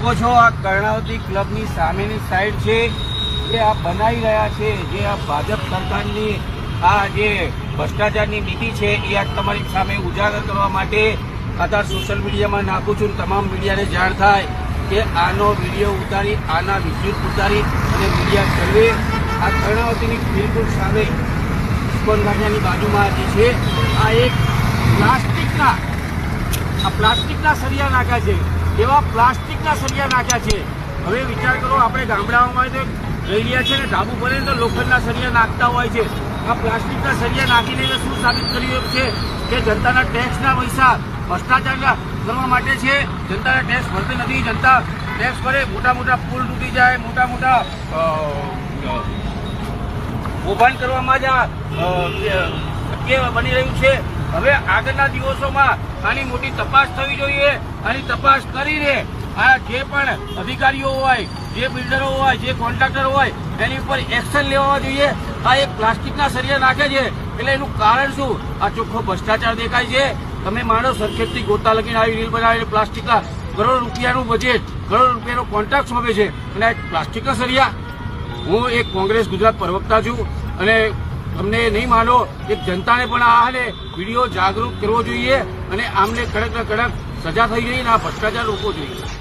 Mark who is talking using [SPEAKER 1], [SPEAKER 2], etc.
[SPEAKER 1] શકો છો આ કર્ણાવતી ક્લબની સામેની સાઈડ છે જે આ બનાવી રહ્યા છે, જે આ ભાજપ સરકારની આ જે ભ્રષ્ટાચારની નીતિ છે એ આ તમારી સામે ઉજાગર કરવા માટે અત્યારે સોશિયલ મીડિયામાં નાખું છું. તમામ મીડિયાને જાણ થાય કે આનો વિડીયો ઉતારી, આના વિદ્યુત ઉતારી અને મીડિયા ચલવે. આ કર્ણાવતીની બિલકુલ સામે ઇસ્કોન ગાંઠિયાની બાજુમાં જે છે આ એક પ્લાસ્ટિકના સળિયા નાખ્યા છે, એવા પ્લાસ્ટિકના સળિયા નાખ્યા છે. હવે વિચાર કરો, આપણે ગામડાઓમાં તો રહી રહ્યા છે ને ધાબુ ભરે તો લોખંડના સળિયા નાખતા હોય છે. આ પ્લાસ્ટિકના સળિયા નાખીને શું સાબિત કર્યું છે કે જનતાના ટેક્સના પૈસા ભ્રષ્ટાચાર કરવા માટે છે. જનતાના ટેક્સ ભરતી નથી, જનતા ટેક્સ ભરે, મોટા મોટા પુલ તૂટી જાય, મોટા મોટા કૌભાંડ કરવામાં જ શક્ય બની રહ્યું છે. હવે આગળના દિવસોમાં આની મોટી તપાસ થવી જોઈએ. આની તપાસ કરીને આ જે પણ અધિકારીઓ હોય, જે બિલ્ડરો હોય, જે કોન્ટ્રાક્ટર હોય એની ઉપર એક્શન લેવા જોઈએ. આ એક પ્લાસ્ટિકના સળિયા નાખે છે એટલે એનું કારણ શું? આ ચોખ્ખો ભ્રષ્ટાચાર દેખાય છે. તમે માનો સરખેજથી ગોતા લગીને આવી રીલ બનાવીને પ્લાસ્ટિકના કરોડ રૂપિયાનું બજેટ, કરોડ રૂપિયાનો કોન્ટ્રાક્ટ સોંપે છે અને આ પ્લાસ્ટિકના સળિયા. હું એક કોંગ્રેસ ગુજરાત પ્રવક્તા છું અને તમને નહીં માનો, એક જનતાને પણ આ વિડીયો જાગૃત કરવો જોઈએ અને આમને કડક સજા થઈ ગઈ અને આ ભ્રષ્ટાચાર રોકવો જોઈએ.